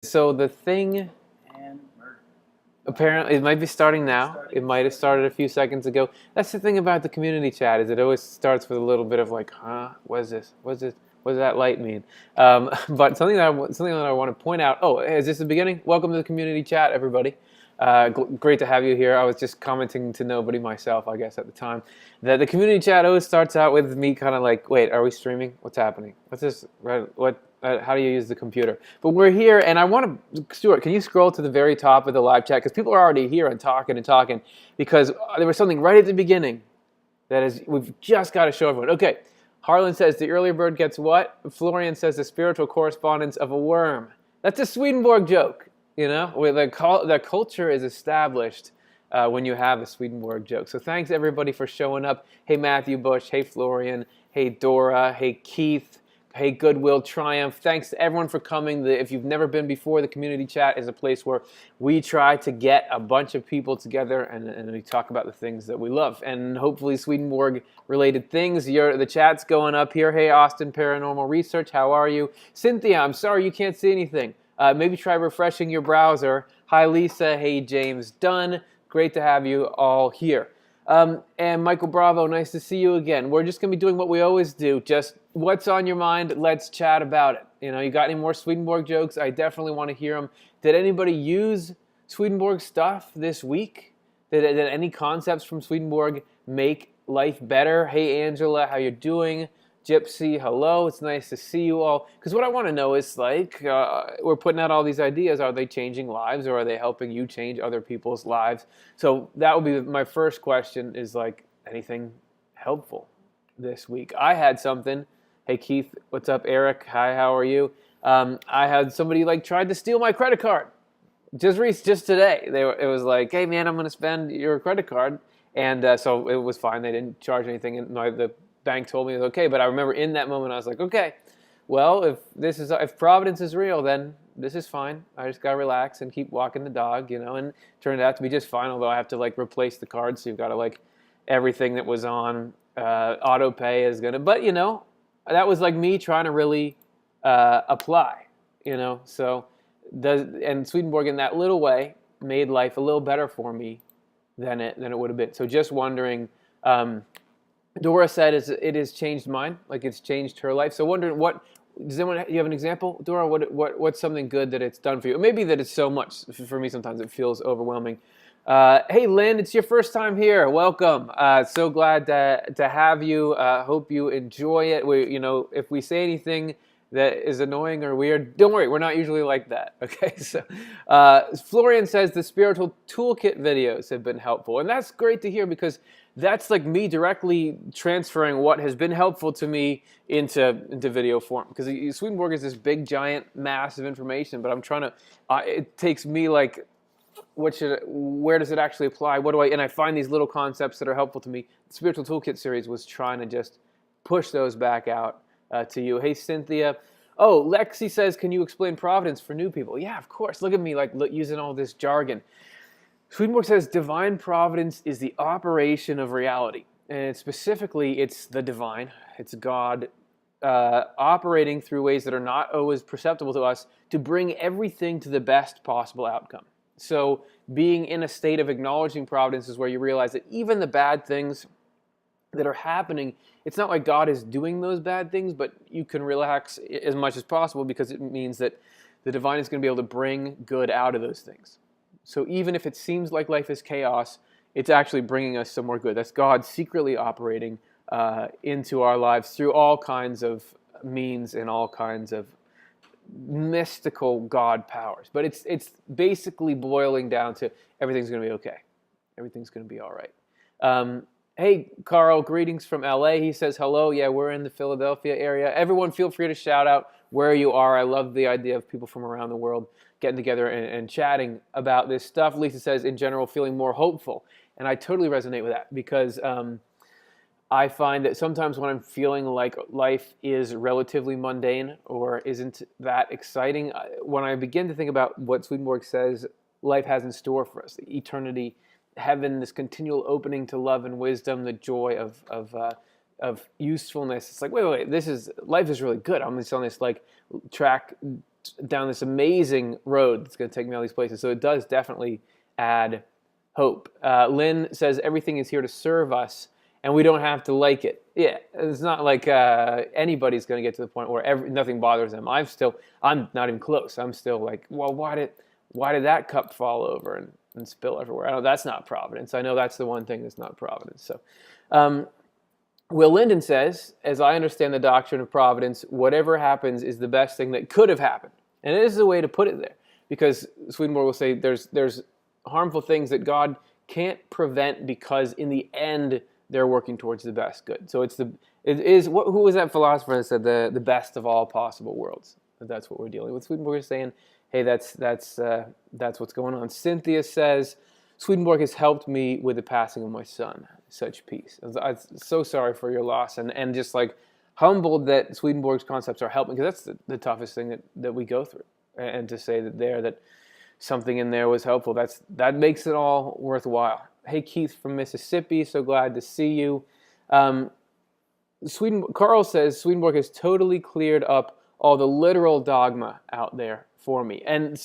So the thing, apparently, it might be starting now. It might have started a few seconds ago. That's the thing about the community chat is it always starts with a little bit of like, huh, what is this? What's this? What does that light mean? But something that I want to point out. Oh, is this the beginning? Welcome to the community chat, everybody. Great to have you here. I was just commenting to nobody myself, I guess, at the time. That the community chat always starts out with me kind of like, wait, are we streaming? What's happening? What's this? What? How do you use the computer? But we're here, and I want to, Stuart, can you scroll to the very top of the live chat? Because people are already here and talking, because there was something right at the beginning that is, we've just got to show everyone. Okay, Harlan says, the earlier bird gets what? Florian says, the spiritual correspondence of a worm. That's a Swedenborg joke, you know? Where the culture is established when you have a Swedenborg joke. So thanks, everybody, for showing up. Hey, Matthew Bush. Hey, Florian. Hey, Dora. Hey, Keith. Hey, Goodwill Triumph. Thanks to everyone for coming. If you've never been before, the community chat is a place where we try to get a bunch of people together and we talk about the things that we love. And hopefully Swedenborg-related things. The chat's going up here. Hey, Austin Paranormal Research, how are you? Cynthia, I'm sorry you can't see anything. Maybe try refreshing your browser. Hi, Lisa. Hey, James Dunn. Great to have you all here. And Michael Bravo, nice to see you again. We're just going to be doing what we always do. Just what's on your mind, let's chat about it. You know, you got any more Swedenborg jokes? I definitely want to hear them. Did anybody use Swedenborg stuff this week? Did any concepts from Swedenborg make life better? Hey, Angela, how you doing? Gypsy, hello. It's nice to see you all. Because what I want to know is, like, we're putting out all these ideas. Are they changing lives, or are they helping you change other people's lives? So that would be my first question is, like, anything helpful this week? I had something. Hey, Keith, what's up? Eric, hi, how are you? I had somebody, like, tried to steal my credit card. Just today. It was like, hey, man, I'm going to spend your credit card. And so it was fine. They didn't charge anything. And the bank told me it was okay, but I remember in that moment I was like, okay, well, if Providence is real, then this is fine. I just gotta relax and keep walking the dog, you know. And it turned out to be just fine. Although I have to like replace the card, so you've got to like everything that was on auto pay is gonna. But you know, that was like me trying to really apply, you know. So and Swedenborg in that little way made life a little better for me than it would have been. So just wondering. Dora said it has changed mine, like it's changed her life. So wondering you have an example, Dora? What's something good that it's done for you? Maybe that it's so much. For me, sometimes it feels overwhelming. Hey, Lynn, it's your first time here. Welcome. So glad to have you. Hope you enjoy it. If we say anything that is annoying or weird, don't worry, we're not usually like that. Okay, so Florian says the spiritual toolkit videos have been helpful, and that's great to hear because that's like me directly transferring what has been helpful to me into video form. Because Swedenborg is this big, giant mass of information, but I'm trying to. It takes me like, where does it actually apply? And I find these little concepts that are helpful to me. The Spiritual Toolkit series was trying to just push those back out to you. Hey, Cynthia. Oh, Lexi says, can you explain providence for new people? Yeah, of course. Look at me using all this jargon. Swedenborg says divine providence is the operation of reality. And specifically, it's the divine. It's God operating through ways that are not always perceptible to us to bring everything to the best possible outcome. So being in a state of acknowledging providence is where you realize that even the bad things that are happening, it's not like God is doing those bad things, but you can relax as much as possible because it means that the divine is going to be able to bring good out of those things. So even if it seems like life is chaos, it's actually bringing us some more good. That's God secretly operating into our lives through all kinds of means and all kinds of mystical God powers. But it's basically boiling down to everything's going to be okay. Everything's going to be all right. Hey, Carl, greetings from LA. He says, hello. Yeah, we're in the Philadelphia area. Everyone feel free to shout out where you are. I love the idea of people from around the world getting together and chatting about this stuff. Lisa says, in general, feeling more hopeful. And I totally resonate with that because I find that sometimes when I'm feeling like life is relatively mundane or isn't that exciting, when I begin to think about what Swedenborg says life has in store for us, the eternity, heaven, this continual opening to love and wisdom, the joy of usefulness. It's like, wait, life is really good. I'm just on this like track down this amazing road that's going to take me all these places. So it does definitely add hope. Lynn says everything is here to serve us, and we don't have to like it. Yeah, it's not like anybody's going to get to the point where nothing bothers them. I'm not even close. I'm still like, well, why did that cup fall over and spill everywhere? I know that's not providence. I know that's the one thing that's not providence. So, Will Linden says, as I understand the doctrine of providence, whatever happens is the best thing that could have happened. And it is a way to put it there, because Swedenborg will say there's harmful things that God can't prevent because in the end they're working towards the best good. So who was that philosopher that said the best of all possible worlds? That's what we're dealing with. Swedenborg is saying, hey, that's what's going on. Cynthia says, Swedenborg has helped me with the passing of my son. Such peace. I'm so sorry for your loss, and just like humbled that Swedenborg's concepts are helping, because that's the toughest thing that we go through. And to say that something in there was helpful, that makes it all worthwhile. Hey, Keith from Mississippi, so glad to see you. Carl says Swedenborg has totally cleared up all the literal dogma out there for me. And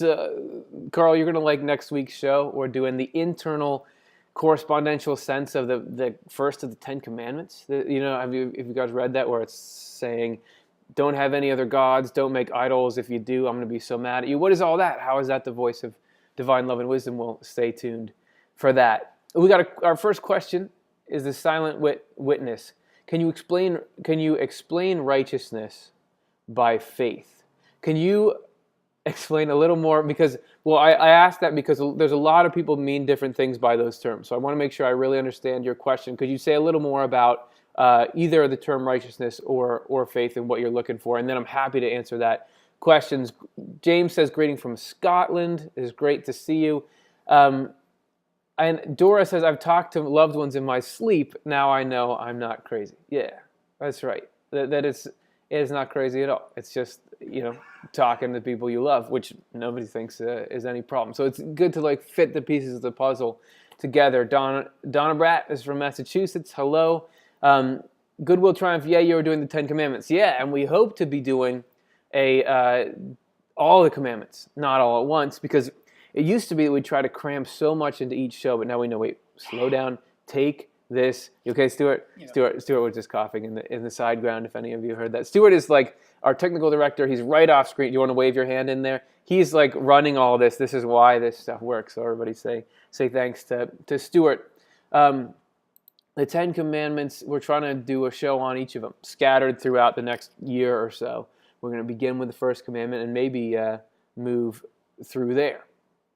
Carl, you're going to like next week's show. We're doing the internal correspondential sense of the first of the 10 Commandments. Have you guys read that, where it's saying, don't have any other gods, don't make idols. If you do, I'm going to be so mad at you. What is all that? How is that the voice of divine love and wisdom? Well, stay tuned for that. We got our first question is the silent witness. Can you explain righteousness by faith? Can you explain a little more? Because, well, I asked that because there's a lot of people mean different things by those terms. So I want to make sure I really understand your question. Could you say a little more about either the term righteousness or faith and what you're looking for? And then I'm happy to answer that questions. James says, greeting from Scotland. It is great to see you. And Dora says, I've talked to loved ones in my sleep. Now I know I'm not crazy. Yeah, that's right. That it is not crazy at all. It's just, talking to people you love, which nobody thinks is any problem. So it's good to fit the pieces of the puzzle together. Donna Bratt is from Massachusetts. Hello. Goodwill Triumph. Yeah, you were doing the 10 Commandments. Yeah, and we hope to be doing all the commandments, not all at once, because it used to be that we'd try to cram so much into each show, but now we know, wait, slow down, take this. You okay, Stuart? Yeah. Stuart was just coughing in the side ground, if any of you heard that. Stuart is our technical director. He's right off screen. You want to wave your hand in there? He's running all this. This is why this stuff works. So everybody say thanks to Stuart. The 10 Commandments, we're trying to do a show on each of them, scattered throughout the next year or so. We're going to begin with the first commandment and maybe move through there.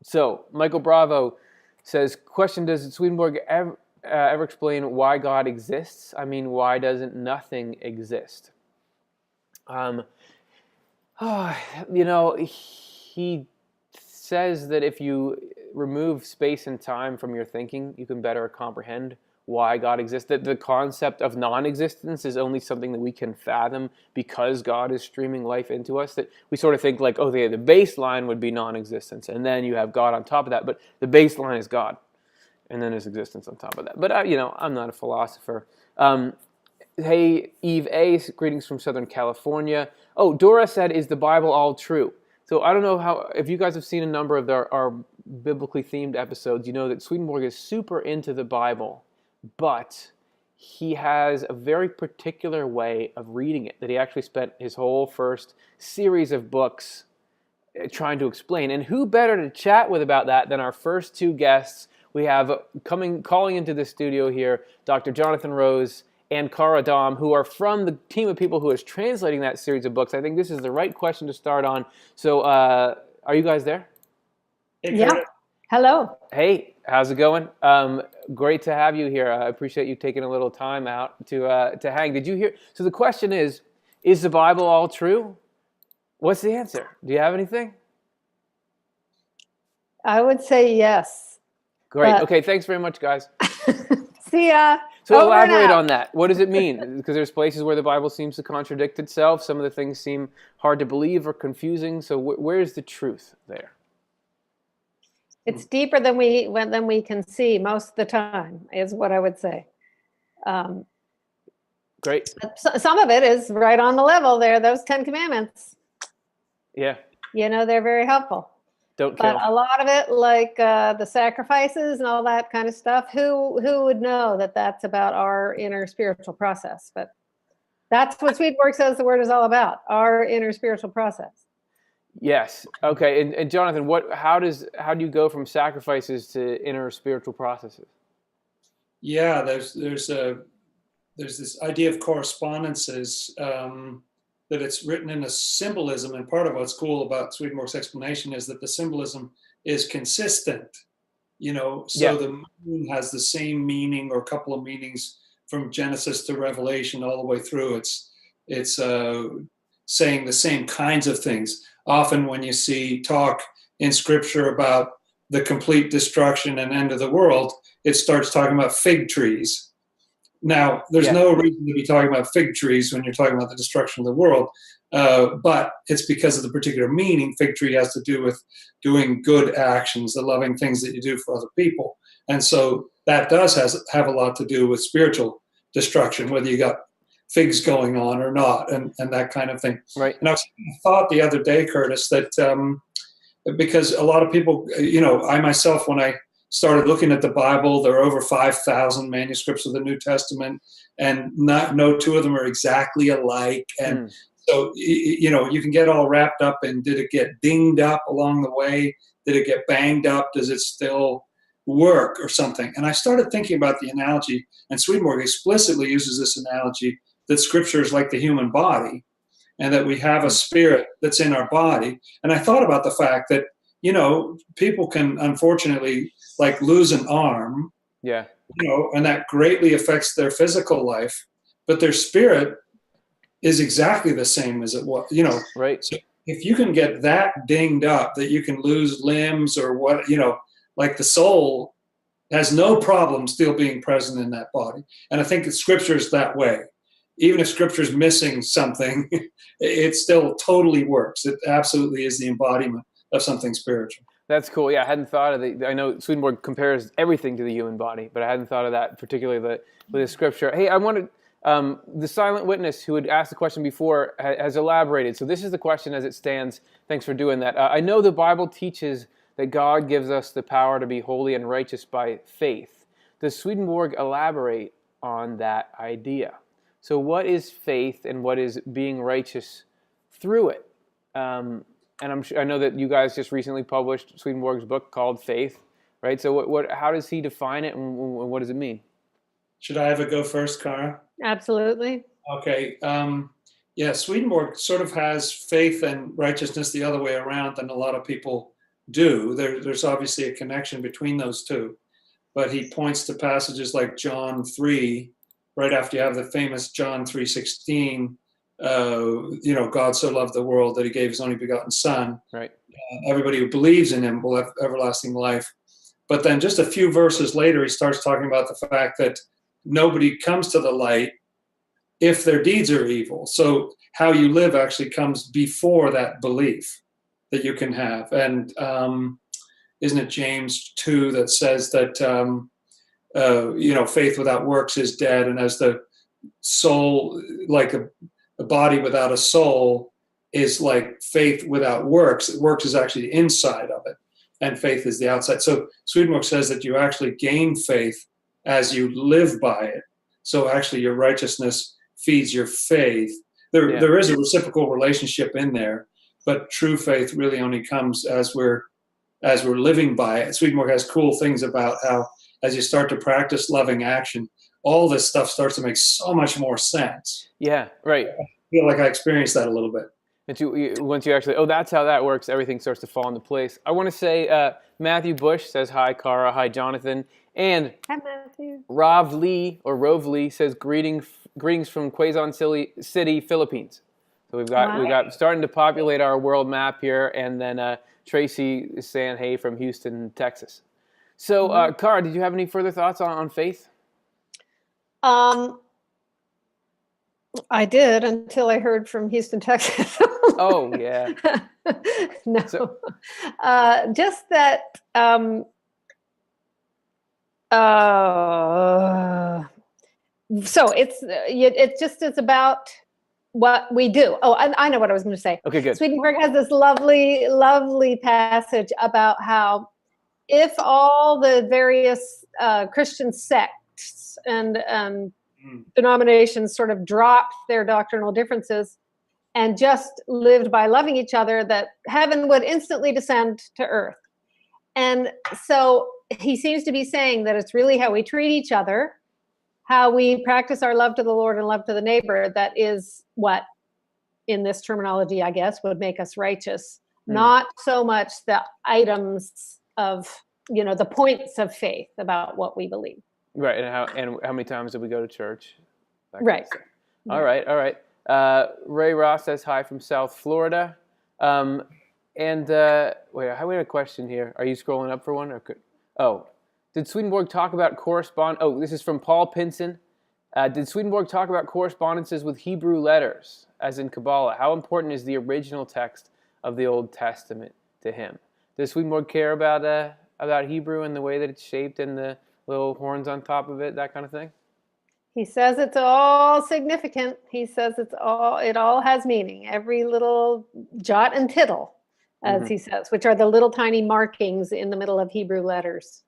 So, Michael Bravo says, question, does Swedenborg ever explain why God exists? I mean, why doesn't nothing exist? He says that if you remove space and time from your thinking, you can better comprehend why God exists. That the concept of non-existence is only something that we can fathom because God is streaming life into us. That we sort of think the baseline would be non-existence, and then you have God on top of that. But the baseline is God, and then there's existence on top of that. But I'm not a philosopher. Hey, Eve A, greetings from Southern California. Oh, Dora said, is the Bible all true? So I don't know if you guys have seen a number of our biblically themed episodes, you know that Swedenborg is super into the Bible, but he has a very particular way of reading it that he actually spent his whole first series of books trying to explain. And who better to chat with about that than our first two guests we have calling into the studio here, Dr. Jonathan Rose and Cara Dom, who are from the team of people who is translating that series of books. I think this is the right question to start on. So are you guys there? Yeah. Hello. Hey, how's it going? Great to have you here. I appreciate you taking a little time out to hang. Did you hear? So the question is the Bible all true? What's the answer? Do you have anything? I would say yes. Great. Okay, thanks very much, guys. See ya. So elaborate on that. What does it mean? Because there's places where the Bible seems to contradict itself. Some of the things seem hard to believe or confusing. So where's the truth there? It's deeper than we can see most of the time, is what I would say. Great. Some of it is right on the level there, those 10 Commandments. Yeah. They're very helpful. Don't But kill. a lot of it, like the sacrifices and all that kind of stuff, who would know that that's about our inner spiritual process? But that's what Swedenborg says the word is all about, our inner spiritual process. Yes. Okay. And Jonathan, how do you go from sacrifices to inner spiritual processes? Yeah, there's this idea of correspondences, that it's written in a symbolism, and part of what's cool about Swedenborg's explanation is that the symbolism is consistent. So Yeah. the moon has the same meaning or a couple of meanings from Genesis to Revelation all the way through. It's saying the same kinds of things. Often when you see talk in Scripture about the complete destruction and end of the world, it starts talking about fig trees. Now, there's Yeah. no reason to be talking about fig trees when you're talking about the destruction of the world, but it's because of the particular meaning. Fig tree has to do with doing good actions, the loving things that you do for other people. And so that does have a lot to do with spiritual destruction, whether you got figs going on or not, and that kind of thing. Right. And I thought the other day, Curtis, that because a lot of people, I myself, when I started looking at the Bible, there are over 5,000 manuscripts of the New Testament, and no two of them are exactly alike. And so, you can get all wrapped up in, did it get dinged up along the way? Did it get banged up? Does it still work or something? And I started thinking about the analogy, and Swedenborg explicitly uses this analogy that Scripture is like the human body, and that we have a spirit that's in our body. And I thought about the fact that, people can unfortunately like lose an arm, Yeah. and that greatly affects their physical life, but their spirit is exactly the same as it was, Right. So if you can get that dinged up, that you can lose limbs or what, like the soul has no problem still being present in that body. And I think that Scripture is that way. Even if Scripture is missing something, it still totally works. It absolutely is the embodiment of something spiritual. That's cool. Yeah, I hadn't thought of it. I know Swedenborg compares everything to the human body, but I hadn't thought of that, particularly with the Scripture. Hey, I wanted the silent witness who had asked the question before has elaborated. So this is the question as it stands. Thanks for doing that. I know the Bible teaches that God gives us the power to be holy and righteous by faith. Does Swedenborg elaborate on that idea? So what is faith and what is being righteous through it? And I know that you guys just recently published Swedenborg's book called Faith, right? So how does he define it, and what does it mean? Should I have a go first, Cara? Absolutely. Okay. Yeah, Swedenborg sort of has faith and righteousness the other way around than a lot of people do. There's obviously a connection between those two, but he points to passages like John 3, right after you have the famous John 3:16. God so loved the world that he gave his only begotten Son. Right. Everybody who believes in him will have everlasting life. But then just a few verses later, he starts talking about the fact that nobody comes to the light if their deeds are evil. So how you live actually comes before that belief that you can have. And isn't it James 2 that says that, faith without works is dead, and as the soul, like a body without a soul, is like faith without works. Works is actually the inside of it, and faith is the outside. So Swedenborg says that you actually gain faith as you live by it. So actually your righteousness feeds your faith. There is a reciprocal relationship in there, but true faith really only comes as we're living by it. Swedenborg has cool things about how as you start to practice loving action, all this stuff starts to make so much more sense. Yeah, right. I feel like I experienced that a little bit. And once you actually, that's how that works, everything starts to fall into place. I want to say Matthew Bush says hi, Cara. Hi, Jonathan. And Hi, Matthew. Rov Lee says greetings from Quezon City, Philippines. So we've got starting to populate our world map here, and then Tracy is saying hey from Houston, Texas. So, Cara, did you have any further thoughts on faith? I did until I heard from Houston, Texas. Oh, yeah. No, just that. So it's about what we do. Oh, I know what I was going to say. Okay, good. Swedenborg has this lovely, lovely passage about how if all the various Christian sects and denominations sort of dropped their doctrinal differences and just lived by loving each other, that heaven would instantly descend to earth. And so he seems to be saying that it's really how we treat each other, how we practice our love to the Lord and love to the neighbor, that is what, in this terminology, I guess, would make us righteous. Not so much the items of, the points of faith about what we believe. Right, and how many times did we go to church? Right. All right. Ray Ross says hi from South Florida. Wait, we had a question here. Are you scrolling up for one? Did Swedenborg talk about this is from Paul Pinson. Did Swedenborg talk about correspondences with Hebrew letters, as in Kabbalah? How important is the original text of the Old Testament to him? Does Swedenborg care about Hebrew and the way that it's shaped and the little horns on top of it, that kind of thing? He says it's all significant. He says it all has meaning. Every little jot and tittle, as he says, which are the little tiny markings in the middle of Hebrew letters.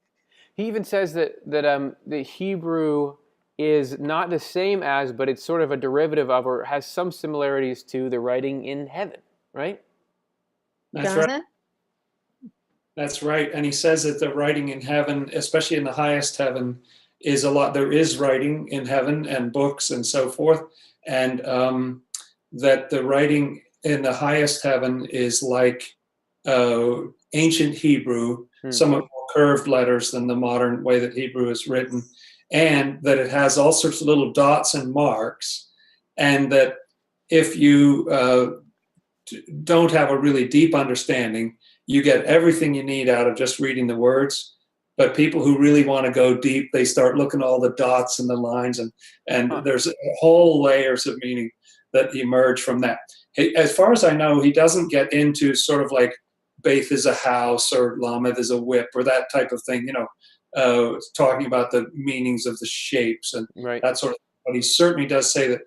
He even says that the Hebrew is not the same as, but it's sort of a derivative of, or has some similarities to, the writing in heaven, right? That's right. That's right. And he says that the writing in heaven, especially in the highest heaven, is a lot. There is writing in heaven and books and so forth. And that the writing in the highest heaven is like ancient Hebrew, somewhat more curved letters than the modern way that Hebrew is written. And that it has all sorts of little dots and marks. And that if you don't have a really deep understanding, you get everything you need out of just reading the words. But people who really want to go deep, they start looking at all the dots and the lines, and there's whole layers of meaning that emerge from that. As far as I know, he doesn't get into sort of like Beth is a house or Lamed is a whip or that type of thing, talking about the meanings of the shapes and that sort of thing. But he certainly does say that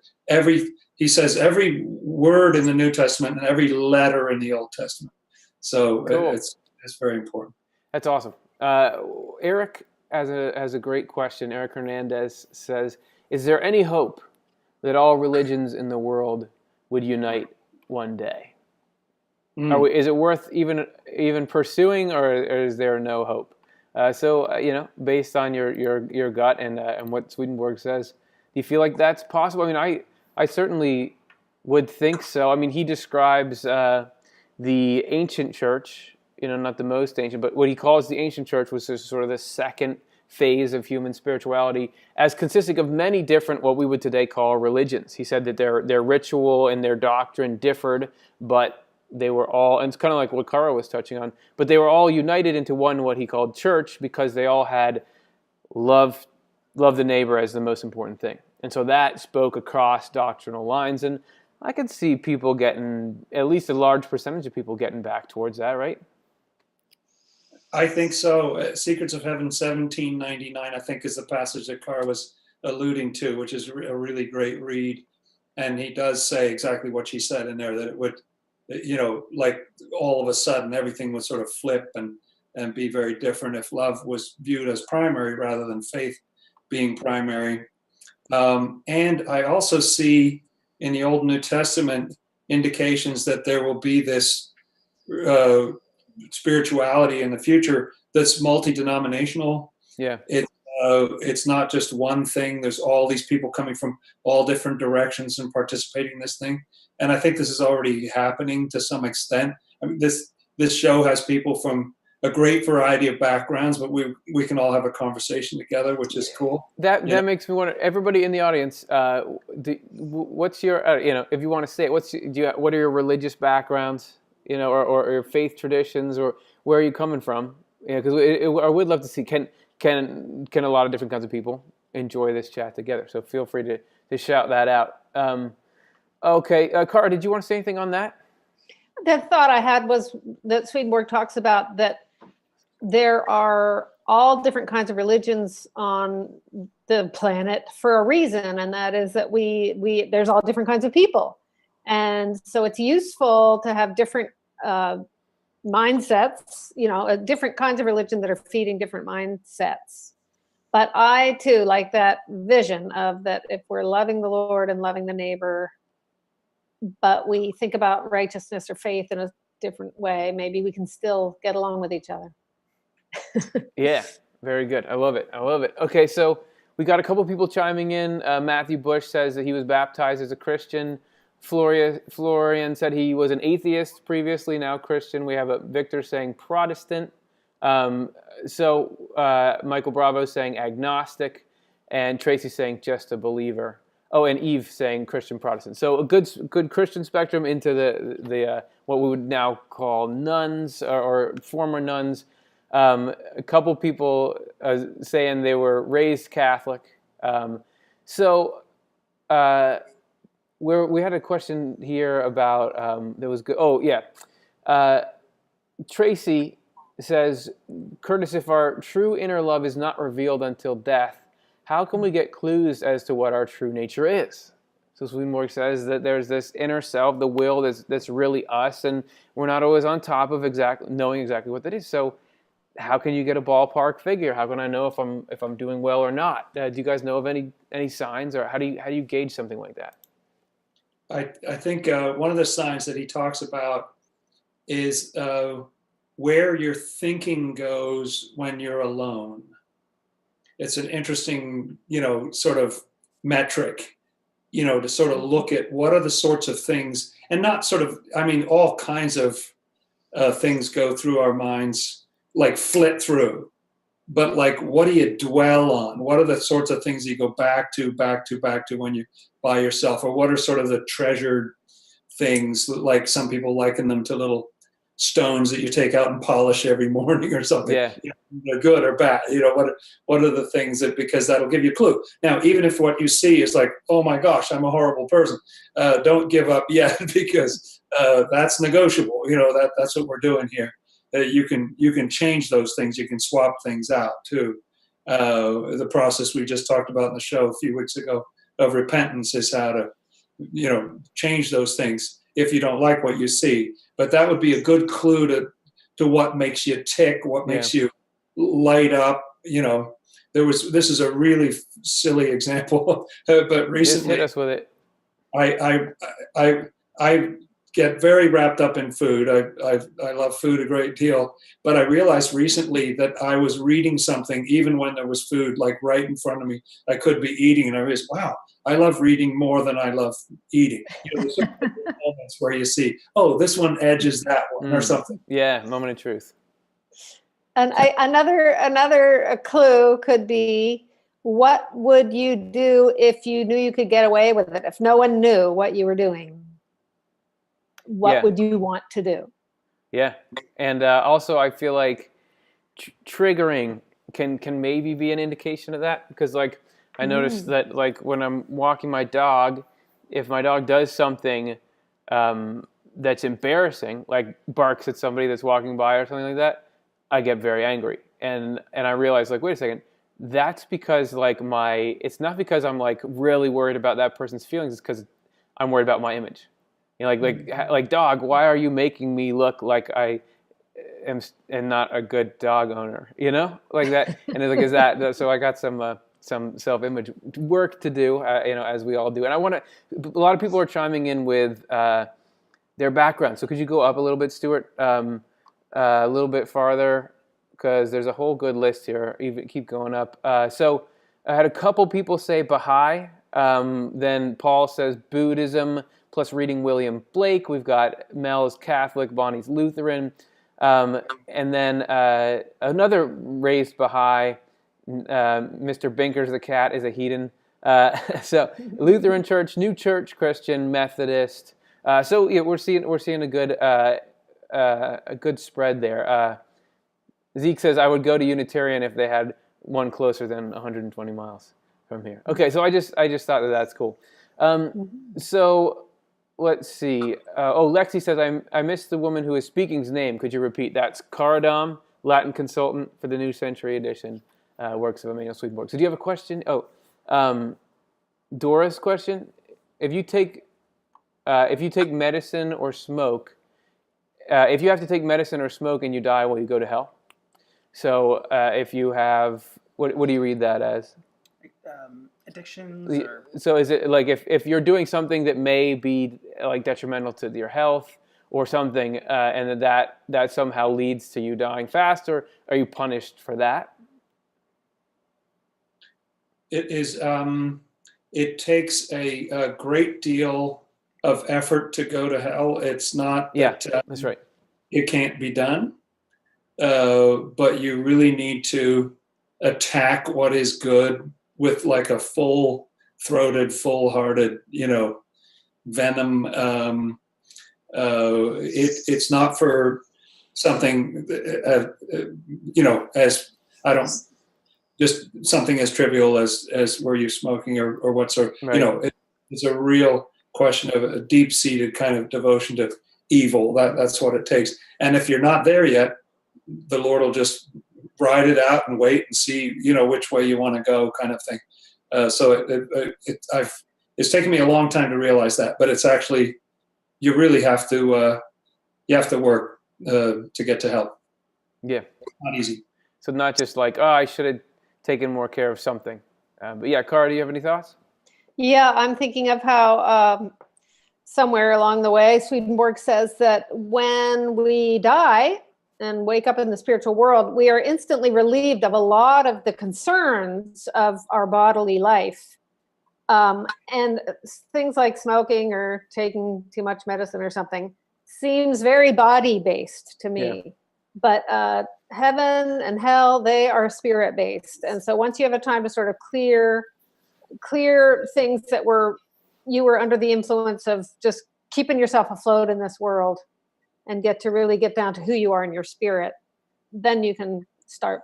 he says every word in the New Testament and every letter in the Old Testament. So cool. It's very important. That's awesome. Eric has a great question. Eric Hernandez says, is there any hope that all religions in the world would unite one day? Is it worth even pursuing, or is there no hope? Based on your gut and what Swedenborg says, do you feel like that's possible? I mean, I certainly would think so. I mean, he describes the ancient church, not the most ancient, but what he calls the ancient church was sort of the second phase of human spirituality, as consisting of many different, what we would today call religions. He said that their ritual and their doctrine differed, but they were all, and it's kind of like what Kara was touching on, but they were all united into one, what he called church, because they all had love the neighbor as the most important thing. And so that spoke across doctrinal lines, and I could see people getting, at least a large percentage of people getting back towards that, right? I think so. Secrets of Heaven 1799, I think, is the passage that Carr was alluding to, which is a really great read. And he does say exactly what she said in there, that it would, like all of a sudden everything would sort of flip and be very different if love was viewed as primary rather than faith being primary. And I also see in the Old and New Testament indications that there will be this spirituality in the future that's multi-denominational. Yeah. It's not just one thing. There's all these people coming from all different directions and participating in this thing. And I think this is already happening to some extent. I mean, this show has people from a great variety of backgrounds, but we can all have a conversation together, which is cool. That makes me wonder. Everybody in the audience, what's your if you want to say it, what are your religious backgrounds, or your faith traditions, or where are you coming from? Because I would love to see can a lot of different kinds of people enjoy this chat together. So feel free to shout that out. Okay, Cara, did you want to say anything on that? The thought I had was that Swedenborg talks about that there are all different kinds of religions on the planet for a reason, and that is that we there's all different kinds of people, And so it's useful to have different mindsets, different kinds of religion that are feeding different mindsets. But I too like that vision of that if we're loving the Lord and loving the neighbor, but we think about righteousness or faith in a different way, maybe we can still get along with each other. Yeah, very good. I love it. I love it. Okay, so we got a couple people chiming in. Matthew Bush says that he was baptized as a Christian. Florian said he was an atheist previously, now Christian. We have a Victor saying Protestant. Michael Bravo saying agnostic, and Tracy saying just a believer. Oh, and Eve saying Christian Protestant. So a good Christian spectrum into the what we would now call nuns or former nuns. A couple people saying they were raised Catholic. We had a question here about there was good. Oh yeah, Tracy says, Curtis, if our true inner love is not revealed until death, how can we get clues as to what our true nature is? So Swedenborg says that there's this inner self, the will that's really us, and we're not always on top of knowing exactly what that is. So how can you get a ballpark figure? How can I know if I'm doing well or not? Do you guys know of any signs, or how do you gauge something like that? I think one of the signs that he talks about is where your thinking goes when you're alone. It's an interesting, sort of metric, to sort of look at what are the sorts of things, and not sort of, all kinds of things go through our minds, like flit through, but like, what do you dwell on? What are the sorts of things you go back to when you're by yourself? Or what are sort of the treasured things, like some people liken them to little stones that you take out and polish every morning or something. Yeah. They're good or bad. What are the things that, because that'll give you a clue. Now, even if what you see is like, oh my gosh, I'm a horrible person, don't give up yet, because that's negotiable. That's what we're doing here. You can change those things. You can swap things out too. The process we just talked about in the show a few weeks ago of repentance is how to, change those things if you don't like what you see. But that would be a good clue to what makes you tick, what makes you light up. This is a really silly example, but recently, just hit us with it. I get very wrapped up in food. I love food a great deal, but I realized recently that I was reading something even when there was food like right in front of me. I could be eating, and I realized, wow, I love reading more than I love eating. There's moments where you see, oh, this one edges that one or something. Yeah, moment of truth. And another clue could be, what would you do if you knew you could get away with it? If no one knew what you were doing, what would you want to do? Yeah. And also I feel like triggering can maybe be an indication of that, because like I noticed that like when I'm walking my dog, if my dog does something that's embarrassing, like barks at somebody that's walking by or something like that, I get very angry. And I realize, like, wait a second, that's because like it's not because I'm like really worried about that person's feelings, it's because I'm worried about my image. Like dog, why are you making me look like I am not a good dog owner? Like that. And it's like, is that so? I got some self-image work to do, as we all do. And a lot of people are chiming in with their background. So could you go up a little bit, Stuart, a little bit farther? Because there's a whole good list here. Even keep going up. So I had a couple people say Baha'i. Then Paul says Buddhism plus reading William Blake. We've got Mel's Catholic, Bonnie's Lutheran. And then another raised Baha'i, Mr. Binkers the cat is a heathen. So Lutheran Church, New Church, Christian, Methodist. So yeah, we're seeing a good spread there. Zeke says, I would go to Unitarian if they had one closer than 120 miles from here. Okay, so I just thought that's cool. So let's see. Lexi says, I missed the woman who is speaking's name. Could you repeat? That's Caradam, Latin consultant for the New Century Edition, works of Emanuel Swedenborg. So do you have a question? Dora's question. If you take if you take medicine or smoke, if you have to take medicine or smoke and you die, will you go to hell? So if you have, what do you read that as? Addictions or... So is it like if you're doing something that may be like detrimental to your health or something, and that somehow leads to you dying faster, are you punished for that? It is. It takes a great deal of effort to go to hell. It's not that that's right. It can't be done, but you really need to attack what is good with like a full-throated, full-hearted, venom. It's not for something, as I don't, just something as trivial as were you smoking or what sort. Right. It's a real question of a deep-seated kind of devotion to evil. That's what it takes. And if you're not there yet, the Lord will just ride it out and wait and see, which way you want to go, kind of thing. So it's taken me a long time to realize that, but it's actually, you really have to work to get to hell. Yeah, it's not easy. So not just like, I should have taken more care of something. But yeah, Cara, do you have any thoughts? Yeah, I'm thinking of how somewhere along the way, Swedenborg says that when we die and wake up in the spiritual world, we are instantly relieved of a lot of the concerns of our bodily life. And things like smoking or taking too much medicine or something seems very body-based to me. Yeah. But heaven and hell, they are spirit-based. And so once you have a time to sort of clear things that you were under the influence of just keeping yourself afloat in this world and really get down to who you are in your spirit, then you can start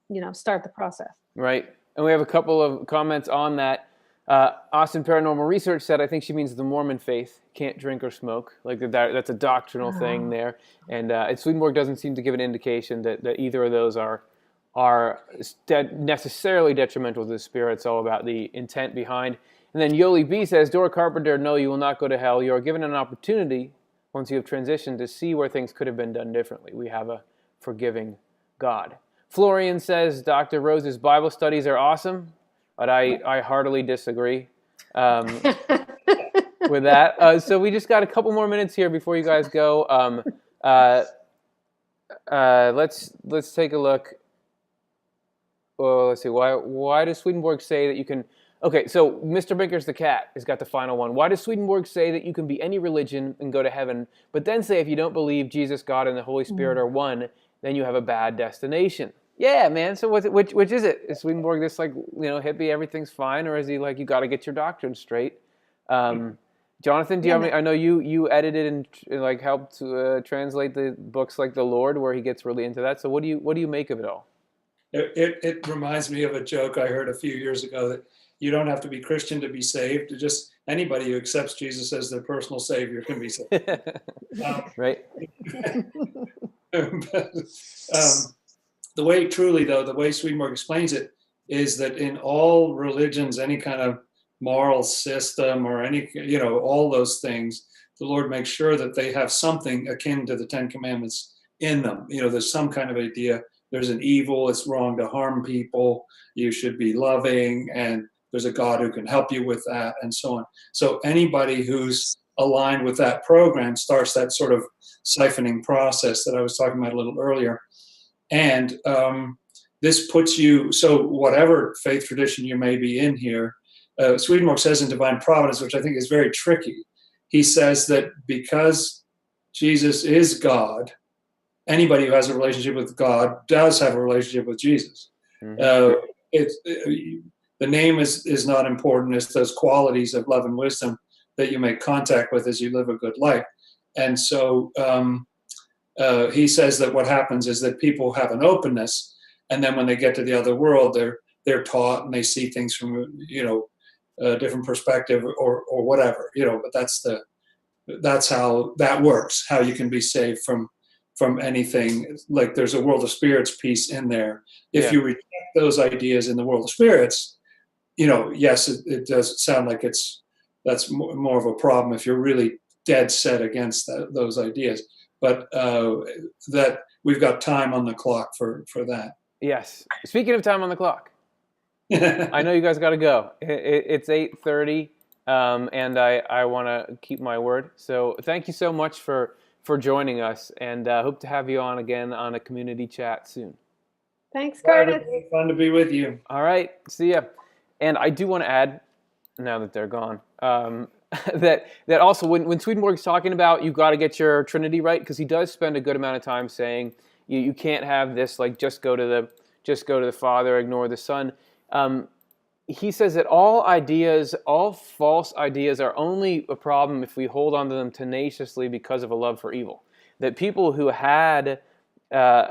the process. Right. And we have a couple of comments on that. Austin Paranormal Research said, I think she means the Mormon faith can't drink or smoke. Like that's a doctrinal thing there. And Swedenborg doesn't seem to give an indication that either of those are necessarily detrimental to the spirit. It's all about the intent behind. And then Yoli B says, Dora Carpenter, no, you will not go to hell. You are given an opportunity once you have transitioned to see where things could have been done differently. We have a forgiving God. Florian says, Dr. Rose's Bible studies are awesome, but I heartily disagree with that. So we just got a couple more minutes here before you guys go. Let's take a look. Well, let's see. Why does Swedenborg say that you can... Okay, so Mr. Binkers the Cat has got the final one. Why does Swedenborg say that you can be any religion and go to heaven, but then say if you don't believe Jesus, God, and the Holy Spirit are one, then you have a bad destination? Yeah, man. So which is it? Is Swedenborg this hippie, everything's fine, or is he like you got to get your doctrine straight? Jonathan, do you have any? I know you edited and helped translate the books like The Lord, where he gets really into that. So what do you make of it all? It reminds me of a joke I heard a few years ago that you don't have to be Christian to be saved. Just anybody who accepts Jesus as their personal savior can be saved. Right. The way Swedenborg explains it is that in all religions, any kind of moral system or all those things, the Lord makes sure that they have something akin to the Ten Commandments in them. There's some kind of idea. There's an evil. It's wrong to harm people. You should be loving, and there's a God who can help you with that, and so on. So anybody who's aligned with that program starts that sort of siphoning process that I was talking about a little earlier. And this puts you, so whatever faith tradition you may be in here, Swedenborg says in Divine Providence, which I think is very tricky, he says that because Jesus is God, anybody who has a relationship with God does have a relationship with Jesus. Mm-hmm. The name is not important. It's those qualities of love and wisdom that you make contact with as you live a good life. And so he says that what happens is that people have an openness, and then when they get to the other world, they're taught and they see things from a different perspective or whatever. But that's how that works. How you can be saved from anything. Like there's a world of spirits piece in there. If you reject those ideas in the world of spirits, yes, it does sound like that's more of a problem if you're really dead set against those ideas. But that we've got time on the clock for that. Yes. Speaking of time on the clock, I know you guys got to go. It's 8:30, and I want to keep my word. So thank you so much for joining us, and hope to have you on again on a community chat soon. Thanks, Curtis. Fun to be with you. All right. See ya. And I do want to add, now that they're gone, that also when Swedenborg's talking about you got to get your Trinity right, because he does spend a good amount of time saying you can't have this like just go to the Father, ignore the Son. He says that all false ideas are only a problem if we hold on to them tenaciously because of a love for evil. That people who had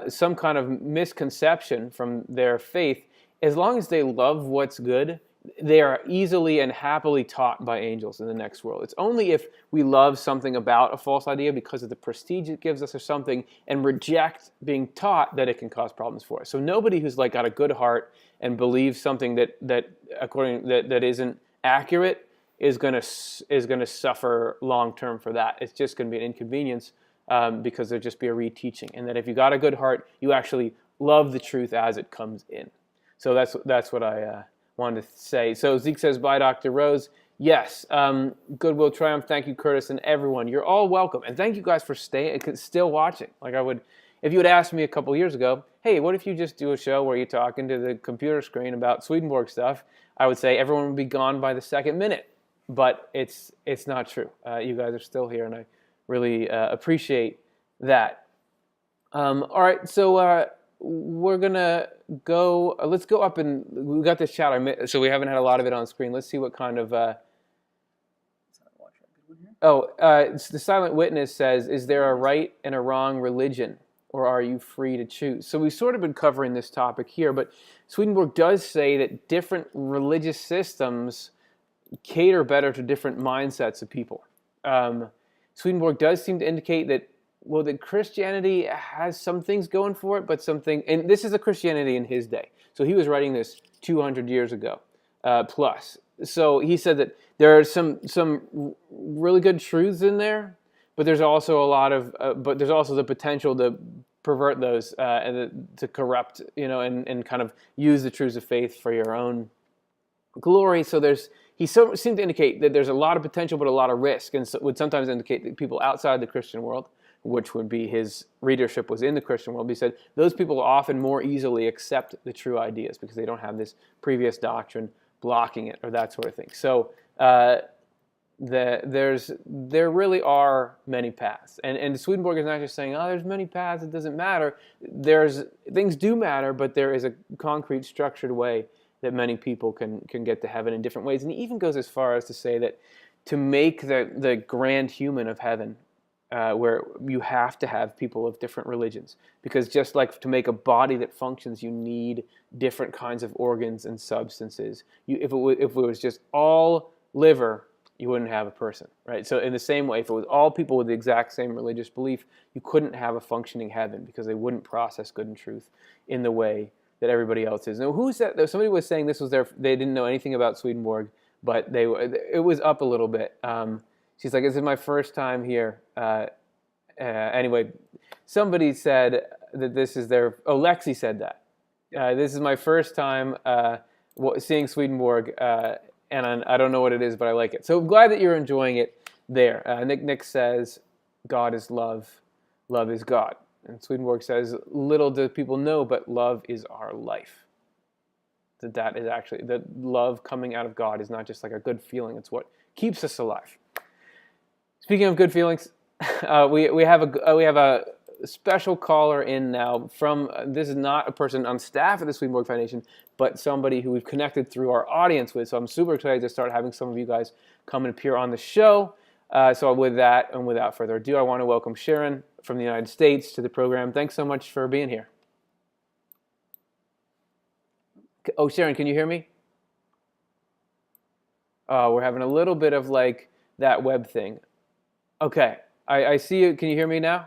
some kind of misconception from their faith, as long as they love what's good, they are easily and happily taught by angels in the next world. It's only if we love something about a false idea because of the prestige it gives us or something and reject being taught that it can cause problems for us. So nobody who's like got a good heart and believes something that isn't accurate is going to suffer long term for that. It's just going to be an inconvenience because there'll just be a reteaching. And that if you got a good heart, you actually love the truth as it comes in. So that's what I wanted to say. So Zeke says, bye, Dr. Rose. Yes, Goodwill Triumph. Thank you, Curtis, and everyone. You're all welcome. And thank you guys for still watching. Like if you had asked me a couple years ago, hey, what if you just do a show where you're talking to the computer screen about Swedenborg stuff? I would say everyone would be gone by the second minute. But it's not true. You guys are still here, and I really appreciate that. All right, so we're gonna go. Let's go up and we got this chat. So we haven't had a lot of it on screen. Let's see what kind of. The Silent Witness says, "Is there a right and a wrong religion, or are you free to choose?" So we've sort of been covering this topic here, but Swedenborg does say that different religious systems cater better to different mindsets of people. Swedenborg does seem to indicate that Christianity has some things going for it, but something, and this is a Christianity in his day. So he was writing this 200 years ago, plus. So he said that there are some really good truths in there, but there's also the potential to pervert those and to corrupt, and kind of use the truths of faith for your own glory. So he seemed to indicate that there's a lot of potential, but a lot of risk, and so would sometimes indicate that people outside the Christian world, which would be his readership was in the Christian world, he said those people often more easily accept the true ideas because they don't have this previous doctrine blocking it or that sort of thing. So there really are many paths, and Swedenborg is not just saying, oh, there's many paths, it doesn't matter. Things do matter, but there is a concrete, structured way that many people can get to heaven in different ways. And he even goes as far as to say that to make the grand human of heaven, where you have to have people of different religions, because just like to make a body that functions, you need different kinds of organs and substances. If it was just all liver, you wouldn't have a person, right? So in the same way, if it was all people with the exact same religious belief, you couldn't have a functioning heaven because they wouldn't process good and truth in the way that everybody else is. Now, who said? Somebody was saying this was they didn't know anything about Swedenborg, but it was up a little bit. She's like, this is my first time here. Anyway, somebody said that this is Lexi said that. This is my first time seeing Swedenborg, and I don't know what it is, but I like it. So I'm glad that you're enjoying it there. Nick says, God is love. Love is God. And Swedenborg says, little do people know, but love is our life. That is actually, that love coming out of God is not just like a good feeling. It's what keeps us alive. Speaking of good feelings, we have a special caller in now from, this is not a person on staff at the Swedenborg Foundation, but somebody who we've connected through our audience with. So I'm super excited to start having some of you guys come and appear on the show. So with that, and without further ado, I want to welcome Sharon from the United States to the program. Thanks so much for being here. Oh, Sharon, can you hear me? We're having a little bit of like that web thing. Okay, I see you. Can you hear me now?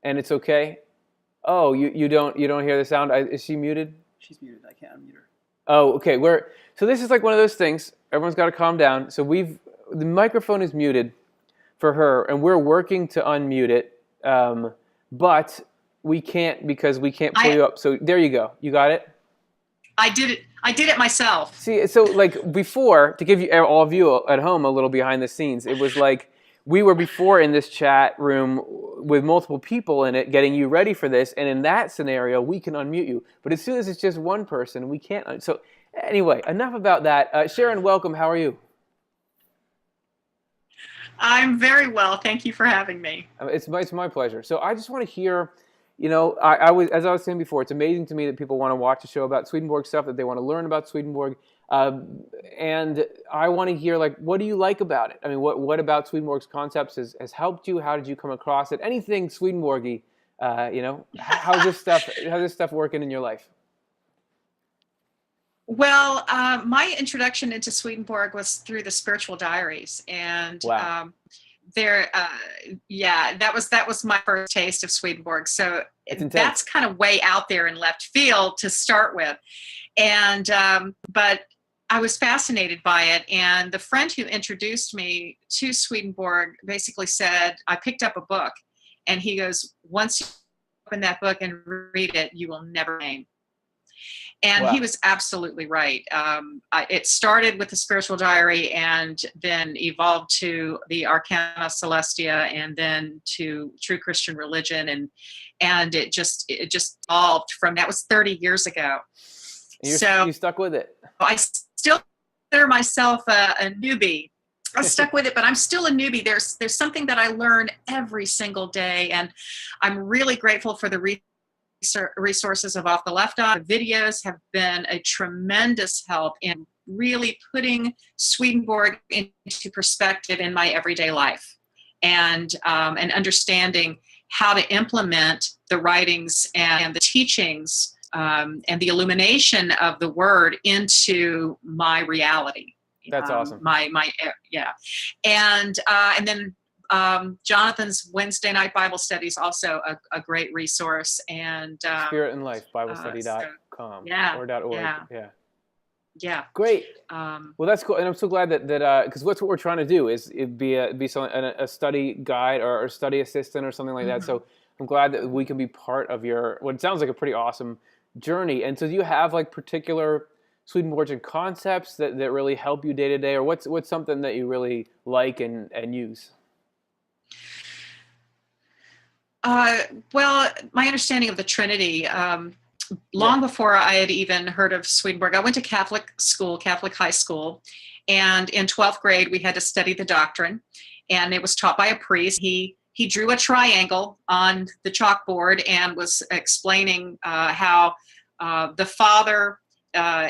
And it's okay? Oh, you don't hear the sound? Is she muted? She's muted. I can't unmute her. Oh, okay. So this is like one of those things. Everyone's got to calm down. So the microphone is muted for her, and we're working to unmute it, but we can't because we can't pull you up. So there you go. You got it? I did it. I did it myself. See, so like before, to give you all of you at home a little behind the scenes, it was like we were before in this chat room with multiple people in it, getting you ready for this, and in that scenario, we can unmute you. But as soon as it's just one person, we can't. So anyway, enough about that. Sharon, welcome. How are you? I'm very well. Thank you for having me. It's my pleasure. So I just want to hear, as I was saying before, it's amazing to me that people want to watch a show about Swedenborg stuff, that they want to learn about Swedenborg. And I want to hear, like, what do you like about it? I mean, what about Swedenborg's concepts has helped you? How did you come across it? Anything Swedenborgy, how's this stuff working in your life? Well, my introduction into Swedenborg was through the spiritual diaries, and wow. That was my first taste of Swedenborg. So that's kind of way out there in left field to start with, and but I was fascinated by it. And the friend who introduced me to Swedenborg basically said, I picked up a book, and he goes, once you open that book and read it, you will never name. And wow. He was absolutely right. It started with the spiritual diary and then evolved to the Arcana Celestia and then to True Christian Religion. And it just evolved from that. Was 30 years ago. So you stuck with it. I still consider myself a newbie. I stuck with it, but I'm still a newbie. There's something that I learn every single day. And I'm really grateful for the resources of Off the Left Eye. The videos have been a tremendous help in really putting Swedenborg into perspective in my everyday life, and understanding how to implement the writings and the teachings and the illumination of the word into my reality. That's awesome. And then Jonathan's Wednesday night Bible study is also a great resource, and Spirit and Life BibleStudy.com or .org. Yeah. Great. Well, that's cool, and I'm so glad that because that's what we're trying to do is be a study guide or a study assistant or something like that. So I'm glad that we can be part of what it sounds like a pretty awesome journey. And so, do you have like particular Swedenborgian concepts that really help you day to day, or what's something that you really like and use? Well, my understanding of the Trinity, long before I had even heard of Swedenborg, I went to Catholic high school, and in 12th grade we had to study the doctrine, and it was taught by a priest. He drew a triangle on the chalkboard and was explaining how the Father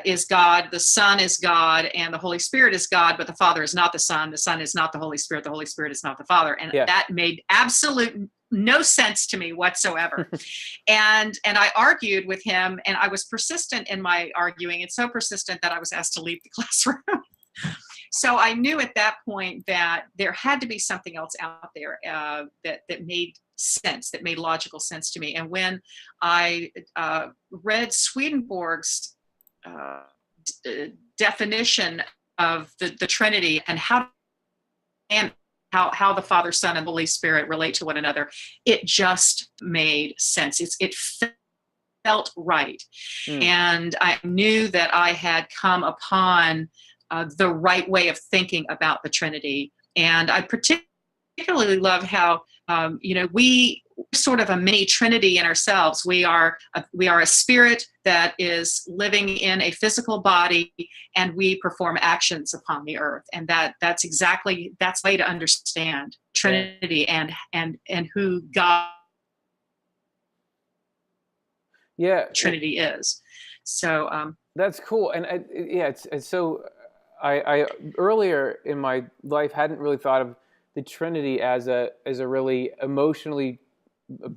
is God, the Son is God, and the Holy Spirit is God, but the Father is not the Son is not the Holy Spirit is not the Father. And that made absolute no sense to me whatsoever. and I argued with him, and I was persistent in my arguing, and so persistent that I was asked to leave the classroom. So I knew at that point that there had to be something else out there that made sense, that made logical sense to me. And when I read Swedenborg's definition of the Trinity and how the Father, Son, and Holy Spirit relate to one another, it just made sense. It felt right. And I knew that I had come upon the right way of thinking about the Trinity. And I particularly love how, we sort of a mini Trinity in ourselves. We are a spirit that is living in a physical body, and we perform actions upon the earth. And that's the way to understand Trinity and who God Trinity is. So that's cool. And it's so I earlier in my life hadn't really thought of the Trinity as a really emotionally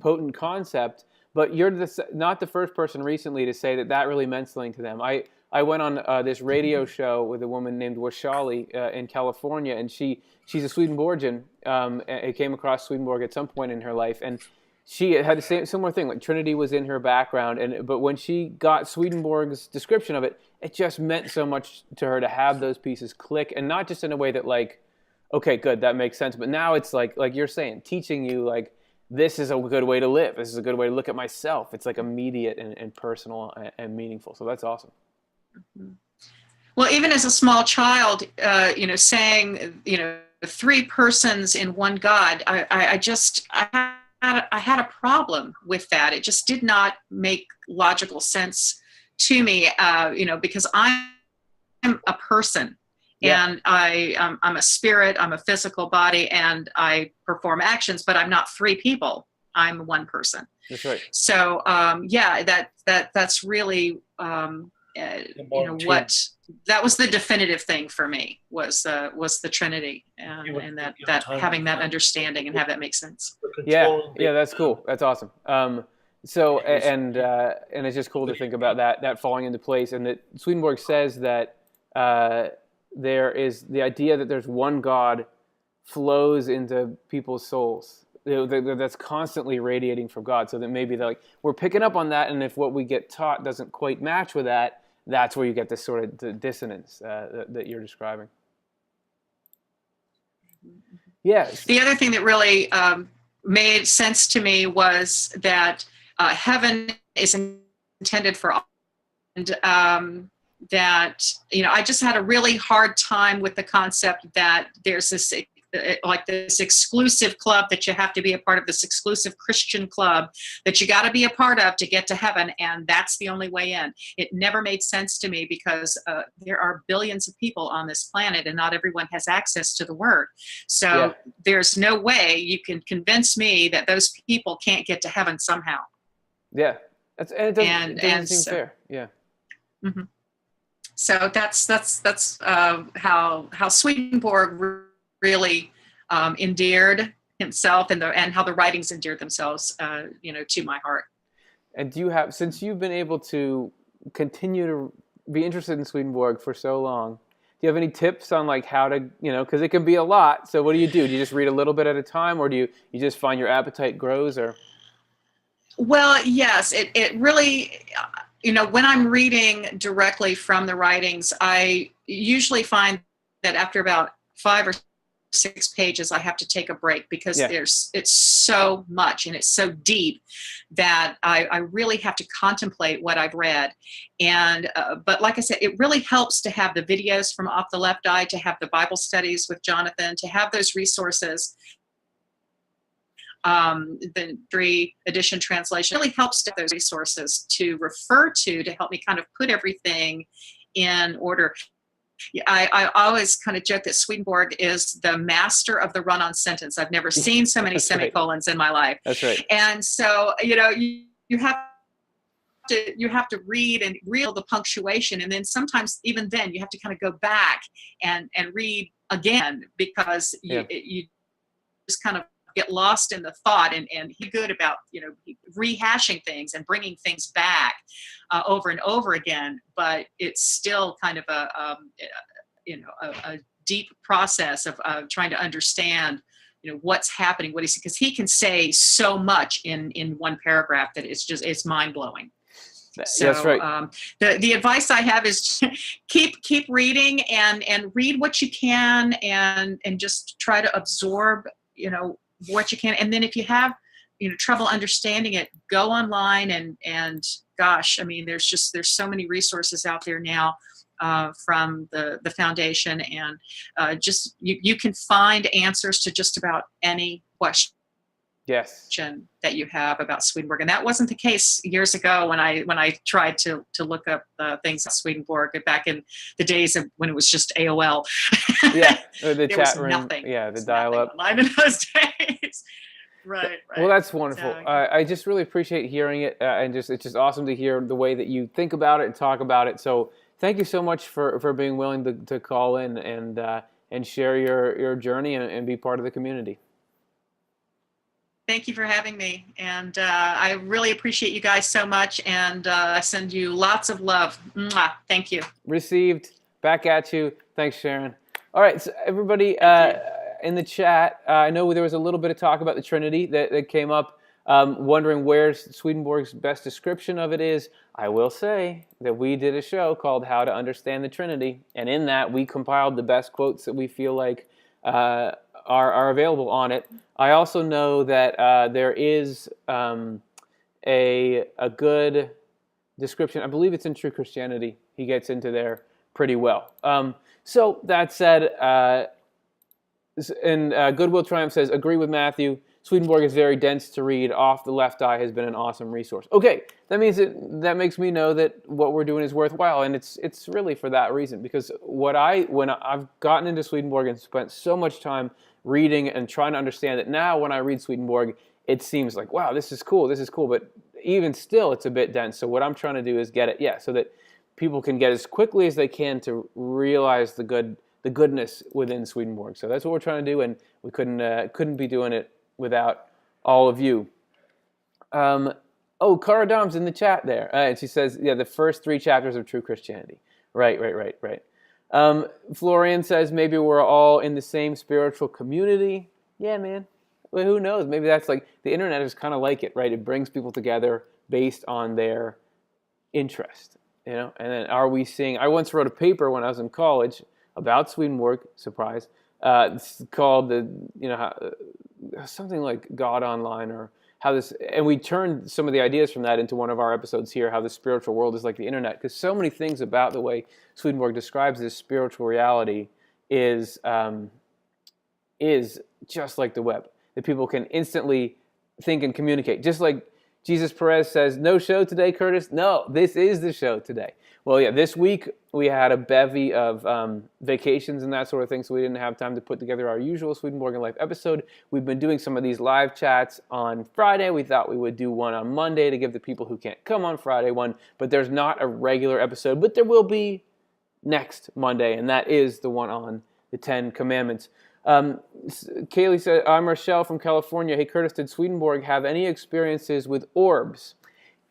potent concept, but you're not the first person recently to say that really meant something to them. I went on this radio show with a woman named Washali in California, and she's a Swedenborgian. And came across Swedenborg at some point in her life, and she had the same similar thing. Like Trinity was in her background, but when she got Swedenborg's description of it, it just meant so much to her to have those pieces click, and not just in a way that like, okay, good, that makes sense. But now it's like you're saying, teaching you like this is a good way to live. This is a good way to look at myself. It's like immediate and personal and meaningful. So that's awesome. Well, even as a small child, saying, three persons in one God, I had a problem with that. It just did not make logical sense to me, because I'm a person. Yeah. And I'm a spirit, I'm a physical body, and I perform actions, but I'm not three people. I'm one person. That's right. So, that's really, that was the definitive thing for me was the Trinity, and that having that understanding and have that make sense. Yeah, that's cool. That's awesome. So and it's just cool to think about that falling into place, and that Swedenborg says that there is the idea that there's one God flows into people's souls. That's constantly radiating from God, so that maybe we're picking up on that, and if what we get taught doesn't quite match with that, that's where you get this sort of dissonance that you're describing. Yes. The other thing that really made sense to me was that heaven is intended for all, and that I just had a really hard time with the concept that there's this exclusive club, that you have to be a part of, this exclusive Christian club that you got to be a part of to get to heaven, and that's the only way in. It never made sense to me, because there are billions of people on this planet, and not everyone has access to the Word. So there's no way you can convince me that those people can't get to heaven somehow. Yeah, it doesn't seem fair. Yeah. Mm-hmm. So that's how Swedenborg really endeared himself, and how the writings endeared themselves, to my heart. And do you have, since you've been able to continue to be interested in Swedenborg for so long, do you have any tips on how to, because it can be a lot. So what do? You just read a little bit at a time, or do you just find your appetite grows, or? Well, yes, it really, when I'm reading directly from the writings, I usually find that after about 5 or 6 pages, I have to take a break, because it's so much and it's so deep that I really have to contemplate what I've read. And but like I said, it really helps to have the videos from Off the Left Eye, to have the Bible studies with Jonathan, to have those resources. The 3 edition translation really helps to have those resources to refer to help me kind of put everything in order. I always kind of joke that Swedenborg is the master of the run-on sentence. I've never seen so many semicolons in my life. That's right. And so, you have to read the punctuation, and then sometimes even then you have to kind of go back and read again, because you just kind of get lost in the thought, and he's good about rehashing things and bringing things back over and over again, but it's still kind of a deep process of trying to understand what's happening, what because he can say so much in one paragraph that it's mind-blowing. So, that's right. The advice I have is keep reading, and read what you can, and just try to absorb what you can. And then if you have trouble understanding it, go online, and gosh, I mean, there's so many resources out there now from the foundation, and just you can find answers to just about any question that you have about Swedenborg. And that wasn't the case years ago when I tried to look up things at Swedenborg back in the days of when it was just AOL. The chat room. Nothing. The dial-up. Online in those days. Right. Well, that's wonderful. Exactly. I just really appreciate hearing it, and it's just awesome to hear the way that you think about it and talk about it. So thank you so much for being willing to call in and share your journey and be part of the community. Thank you for having me, and I really appreciate you guys so much, and I send you lots of love. Mwah. Thank you. Received. Back at you. Thanks, Sharon. All right, so everybody in the chat, I know there was a little bit of talk about the Trinity that came up. Wondering where Swedenborg's best description of it is, I will say that we did a show called How to Understand the Trinity, and in that we compiled the best quotes that we feel like are available on it. I also know that there is a good description. I believe it's in True Christianity. He gets into there pretty well. So that said, and Goodwill Triumph says, agree with Matthew. Swedenborg is very dense to read. Off the Left Eye has been an awesome resource. Okay, that makes me know that what we're doing is worthwhile, and it's really for that reason. Because when I've gotten into Swedenborg and spent so much time reading and trying to understand it, now when I read Swedenborg, it seems like, wow, this is cool, but even still, it's a bit dense. So what I'm trying to do is get it, so that people can get as quickly as they can to realize the goodness within Swedenborg. So that's what we're trying to do, and we couldn't be doing it without all of you. Cara Dom's in the chat there, and she says, the first 3 chapters of True Christianity. Right. Florian says, maybe we're all in the same spiritual community. Yeah, man. Well, who knows? Maybe that's like, the internet is kind of like it, right? It brings people together based on their interest, And then are we seeing, I once wrote a paper when I was in college about Swedenborg, surprise, it's called something like God Online, or how this, and we turned some of the ideas from that into one of our episodes here, how the spiritual world is like the internet, because so many things about the way Swedenborg describes this spiritual reality is just like the web, that people can instantly think and communicate. Just like Jesus Perez says, no show today, Curtis? No, this is the show today. Well, this week we had a bevy of vacations and that sort of thing, so we didn't have time to put together our usual Swedenborg in Life episode. We've been doing some of these live chats on Friday. We thought we would do one on Monday to give the people who can't come on Friday one, but there's not a regular episode, but there will be next Monday, and that is the one on the 10 Commandments. Kaylee said, I'm Rochelle from California. Hey, Curtis, did Swedenborg have any experiences with orbs?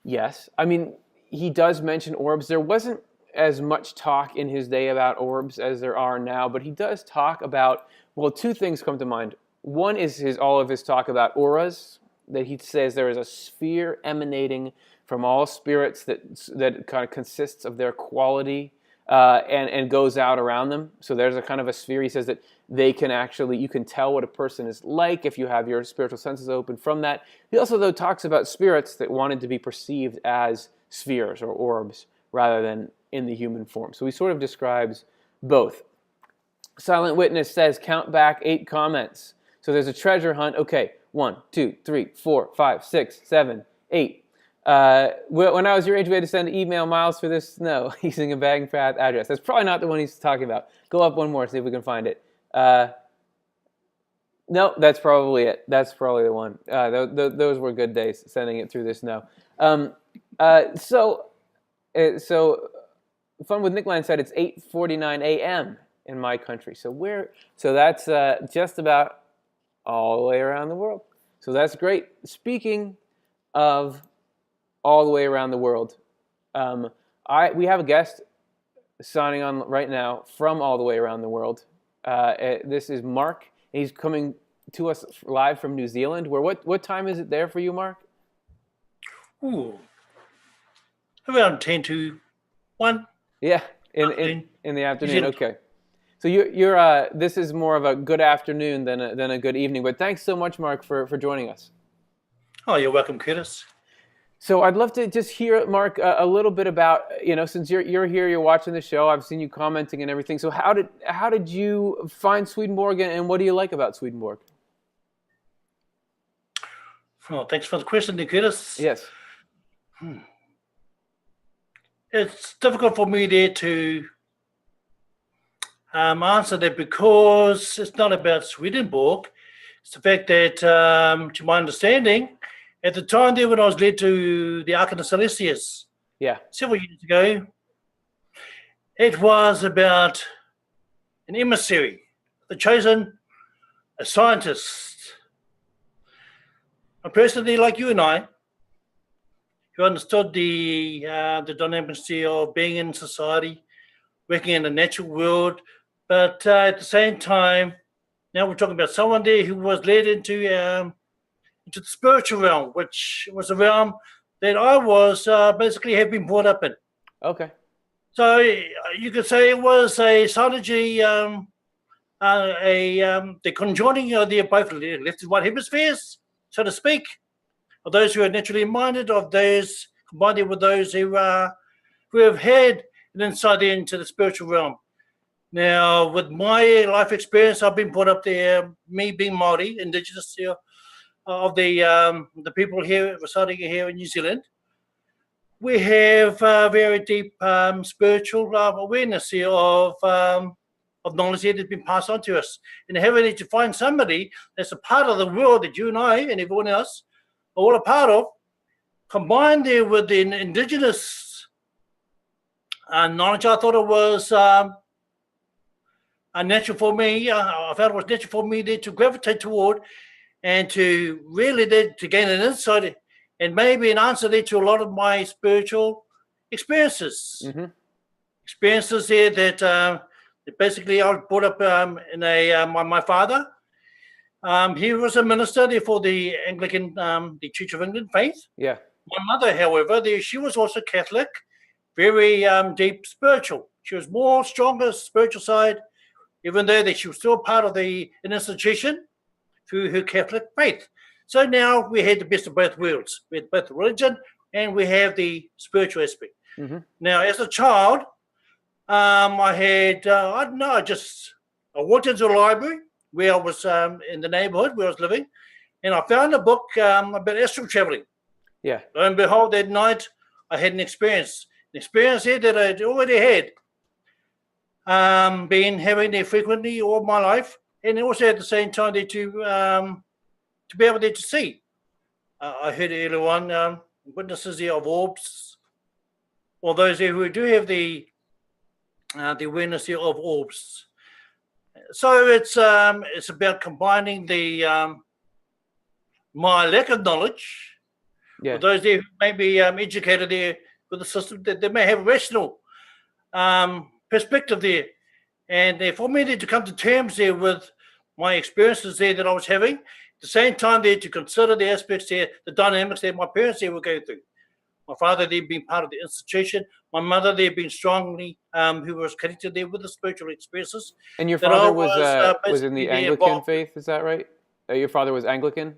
Yes. I mean, he does mention orbs. There wasn't as much talk in his day about orbs as there are now, but he does talk about, 2 things come to mind. One is all of his talk about auras, that he says there is a sphere emanating from all spirits that kind of consists of their quality and goes out around them. So there's a kind of a sphere. He says that you can tell what a person is like if you have your spiritual senses open from that. He also, though, talks about spirits that wanted to be perceived as spheres or orbs rather than in the human form. So he sort of describes both. Silent Witness says, count back 8 comments. So there's a treasure hunt. Okay, 1, 2, 3, 4, 5, 6, 7, 8. When I was your age, we had to send email miles for this snow using a Bagging Path address. That's probably not the one he's talking about. Go up one more, see if we can find it. No, that's probably it. That's probably the one. Those were good days, sending it through the snow. So Fun with Nickline said it's 8:49 a.m. in my country. So that's just about all the way around the world. So that's great. Speaking of all the way around the world, we have a guest signing on right now from all the way around the world. This is Mark. He's coming to us live from New Zealand. What time is it there for you, Mark? Ooh, around 10 to 1. Yeah, in the afternoon. Okay, so you're this is more of a good afternoon than a good evening. But thanks so much, Mark, for joining us. Oh, you're welcome, Curtis. So I'd love to just hear, Mark, a little bit about, since you're here, you're watching the show. I've seen you commenting and everything. So how did you find Swedenborg, and what do you like about Swedenborg? Oh, thanks for the question, Curtis. Yes. It's difficult for me there to answer that, because it's not about Swedenborg. It's the fact that, to my understanding, at the time there when I was led to the Ark of the Celestius, several years ago, it was about an emissary, a scientist, a person there like you and I, who understood the dynamics of being in society, working in the natural world, but at the same time, now we're talking about someone there who was led into into the spiritual realm, which was a realm that I was basically have been brought up in. Okay. So you could say it was a synergy, the conjoining of the both left and right hemispheres, so to speak, of those who are naturally minded, of those combined with those who have had an insight into the spiritual realm. Now, with my life experience, I've been brought up there, me being Māori, indigenous here, of the people here residing here in New Zealand. We have very deep spiritual awareness here of knowledge that has been passed on to us. And having to find somebody that's a part of the world that you and I and everyone else are all a part of, combined there with the indigenous knowledge, I thought it was natural for me. I felt it was natural for me there to gravitate toward and to really to gain an insight and maybe an answer there to a lot of my spiritual experiences. Mm-hmm. Experiences there that basically I was brought up in my father. He was a minister there for the Anglican, the Church of England faith. Yeah. My mother, however, she was also Catholic, very deep spiritual. She was more stronger spiritual side, even though that she was still part of an institution through her Catholic faith. So now we had the best of both worlds. We had both the religion and we have the spiritual aspect. Mm-hmm. Now, as a child, I had, I walked into a library where I was in the neighborhood where I was living, and I found a book about astral traveling. Yeah. Lo and behold, that night I had an experience here that I'd already had, been having there frequently all my life, and also at the same time there to be able there to see. I heard earlier on witnesses here of orbs, or those there who do have the awareness here of orbs. So it's about combining the my lack of knowledge with those there who may be educated there with the system, that they may have a rational perspective there. And for me to come to terms there with my experiences there that I was having, at the same time there to consider the aspects there, the dynamics that my parents there were going through. My father there being part of the institution, my mother there being strongly, who was connected there with the spiritual experiences. And your father was in the Anglican faith, is that right? Your father was Anglican?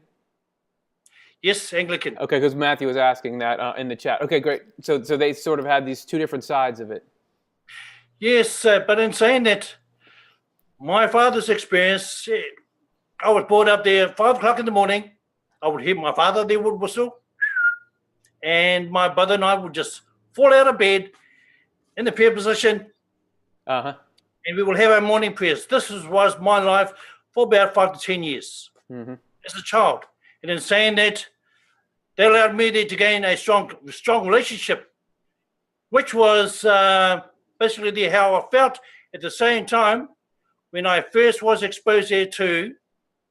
Yes, Anglican. Okay, because Matthew was asking that in the chat. Okay, great. So they sort of had these two different sides of it. Yes, but in saying that, my father's experience, I was brought up there at 5 o'clock in the morning. I would hear my father, they would whistle. And my brother and I would just fall out of bed in the prayer position. Uh-huh. And we will have our morning prayers. This was my life for about 5 to 10 years as a child. And in saying that, they allowed me there to gain a strong relationship, which was basically how I felt at the same time when I first was exposed there to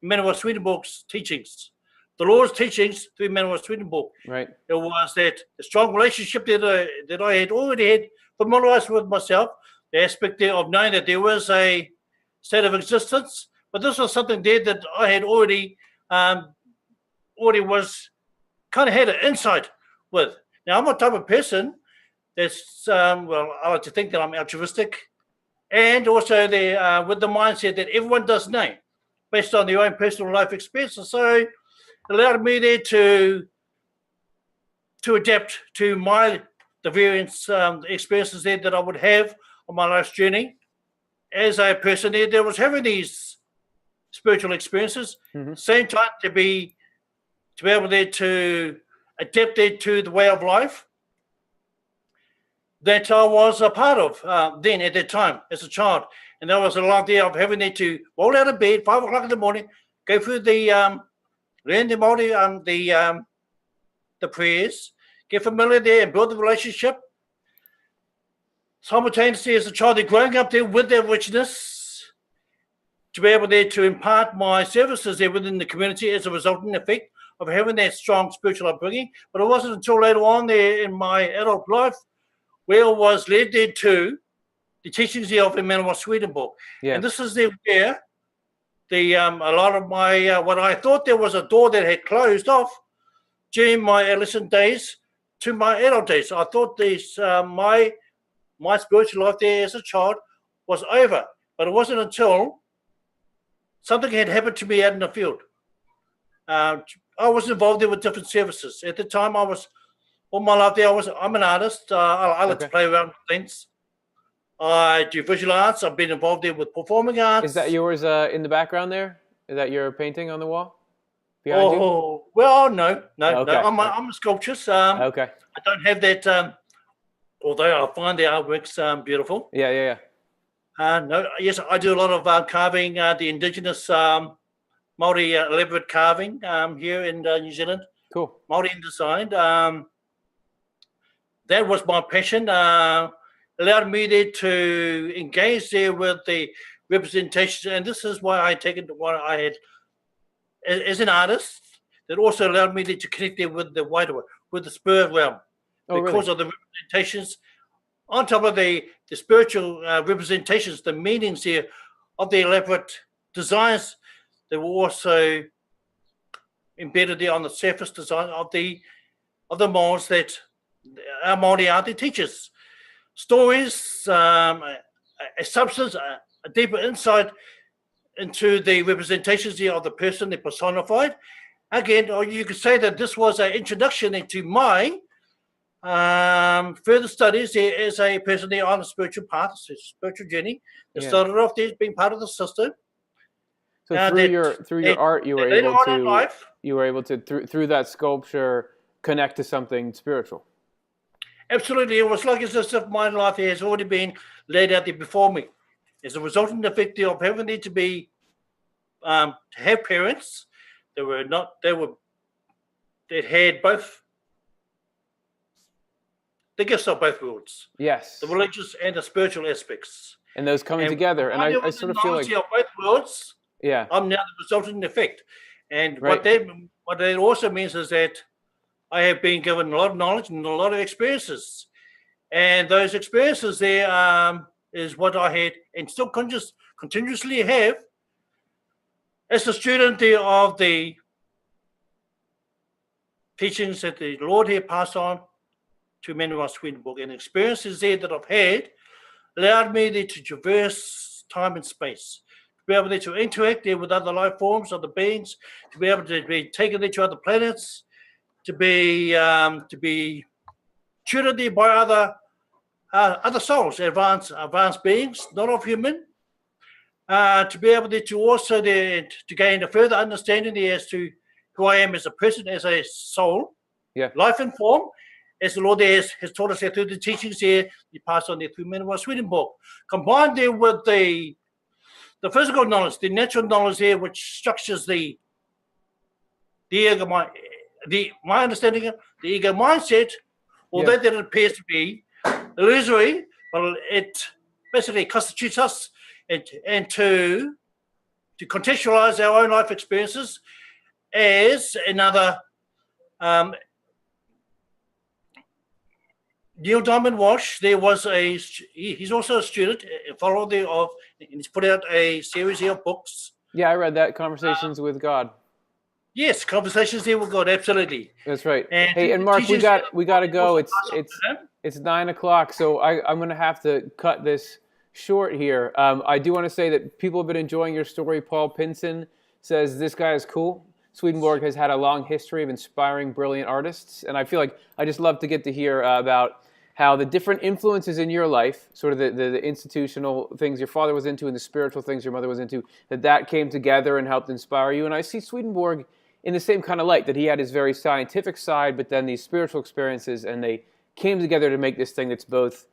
Manuel Swedenborg's teachings. The Lord's teachings through Manuel Swedenborg. Right. It was that the strong relationship that I had already had familiarized with myself, the aspect there of knowing that there was a state of existence, but this was something there that I had already was kind of had an insight with. Now, I'm a type of person that's, I like to think that I'm altruistic, and also with the mindset that everyone does know based on their own personal life experiences. So it allowed me there to adapt to the various experiences there that I would have on my life's journey as a person there that was having these spiritual experiences. Same time to be able there to adapt there to the way of life that I was a part of then at that time as a child. And that was a lot there of having there to roll out of bed 5 o'clock in the morning, go through the learn the Māori, the prayers, get familiar there and build the relationship. Simultaneously, as a child, they're growing up there with their richness, to be able there to impart my services there within the community as a resultant effect of having that strong spiritual upbringing. But it wasn't until later on there in my adult life where I was led there to the teachings of Emmanuel Swedenborg. Yeah. And this is where a lot of my when I thought there was a door that had closed off during my adolescent days to my adult days. I thought this my spiritual life there as a child was over, but it wasn't until something had happened to me out in the field. I was involved there with different services. At the time, I was all my life there. I'm an artist. I like to play around with things. I do visual arts. I've been involved there with performing arts. Is that yours in the background there? Is that your painting on the wall behind you? Well, no. Okay. I'm a sculpturist. Okay. I don't have that. Although I find the artworks beautiful. Yeah. No, yes, I do a lot of carving, the indigenous Māori elaborate carving here in New Zealand. Cool. Māori design. That was my passion. Allowed me there to engage there with the representation, and this is why I take it what I had as an artist. That also allowed me there to connect there with the wider, with the spirit realm, because of the representations. On top of the spiritual representations, the meanings here of the elaborate designs, they were also embedded there on the surface design of the molds that our Māori art teaches. Stories, a substance, a deeper insight into the representations here of the person, they personified. Again, or you could say that this was an introduction into my further studies there as a person there on a spiritual path, a spiritual journey. It started off there as being part of the system. So through your art, you were able to through that sculpture connect to something spiritual. Absolutely, it was like as if my life has already been laid out there before me. As a resultant effect of having to be to have parents that had both the gifts of both worlds. Yes. The religious and the spiritual aspects. And those coming together. And I sort of feel like of both worlds. Yeah. I'm now the resultant effect. And what that also means is that I have been given a lot of knowledge and a lot of experiences. And those experiences there is what I had and still continuously have as a student there of the teachings that the Lord here passed on to many of our Swedenborg, and experiences there that I've had allowed me there to traverse time and space, to be able there to interact there with other life forms, other beings, to be able to be taken there to other planets, to be tutored there by other souls, advanced beings, not of human, to be able there to also there to gain a further understanding there as to who I am as a person, as a soul, life and form, as the Lord there has taught us there through the teachings here, He passed on there through men of Swedenborg, combined there with the physical knowledge, the natural knowledge here, which structures the ego mind. My understanding of the ego mindset, although that it appears to be illusory, but it basically constitutes us and to contextualize our own life experiences as another. Neil Diamond Walsh, he's also a student, a follower and he's put out a series of books. Yeah, I read that, Conversations with God. Yes, Conversations there with God, absolutely. That's right. And Mark, we got to go. It's 9 o'clock, so I'm going to have to cut this short here. I do want to say that people have been enjoying your story. Paul Pinson says this guy is cool. Swedenborg has had a long history of inspiring brilliant artists, and I feel like I just love to get to hear about how the different influences in your life, sort of the institutional things your father was into and the spiritual things your mother was into, that came together and helped inspire you. And I see Swedenborg in the same kind of light, that he had his very scientific side, but then these spiritual experiences, and they came together to make this thing that's both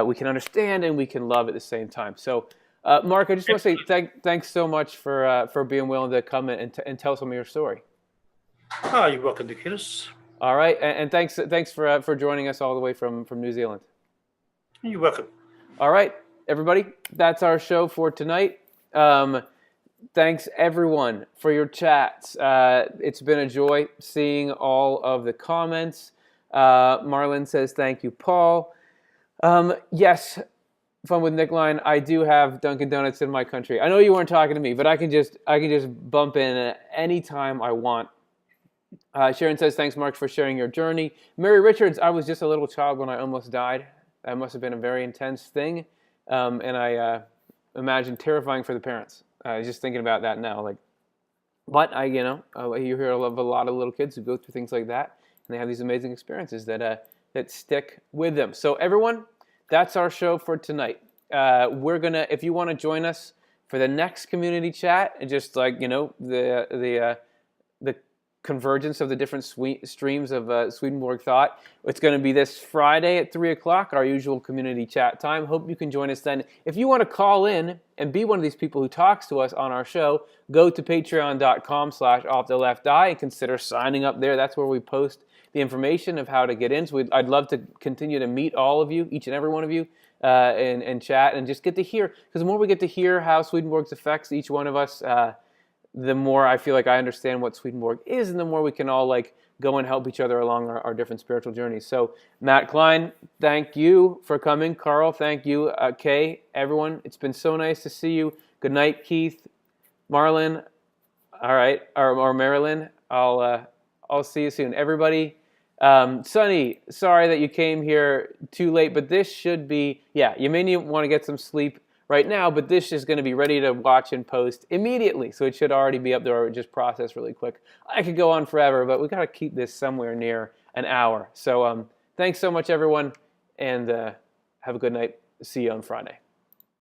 we can understand and we can love at the same time. So, Mark, I just want to say thanks so much for being willing to come and tell some of your story. Oh, you're welcome, Nikitas. All right, and thanks for joining us all the way from New Zealand. You're welcome. All right, everybody, that's our show for tonight. Thanks, everyone, for your chats. It's been a joy seeing all of the comments. Marlon says, thank you, Paul. Yes, Fun with Nick line. I do have Dunkin' Donuts in my country. I know you weren't talking to me, but I can just bump in at any time I want. Sharon says, thanks, Mark, for sharing your journey. Mary Richards, I was just a little child when I almost died. That must have been a very intense thing. And I imagine terrifying for the parents. Just thinking about that now. But you hear of a lot of little kids who go through things like that, and they have these amazing experiences that stick with them. So everyone, that's our show for tonight. We're gonna, if you want to join us for the next community chat, and just the convergence of the different streams of Swedenborg thought, it's going to be this Friday at 3 o'clock, our usual community chat time. Hope you can join us then. If you want to call in and be one of these people who talks to us on our show, go to patreon.com/offtheLeftEye and consider signing up there. That's where we post the information of how to get in. So I'd love to continue to meet all of you, each and every one of you, and chat and just get to hear. Because the more we get to hear how Swedenborg's affects each one of us, the more I feel like I understand what Swedenborg is, and the more we can all go and help each other along our different spiritual journeys. So Matt Klein, thank you for coming. Carl, thank you. Kay, everyone, it's been so nice to see you. Good night, Keith, Marlon. All right, or Marilyn. I'll see you soon, everybody. Sonny, sorry that you came here too late, but this should be, you may want to get some sleep right now, but this is going to be ready to watch and post immediately, so it should already be up there or just process really quick. I could go on forever, but we got to keep this somewhere near an hour. So thanks so much, everyone, and have a good night. See you on Friday.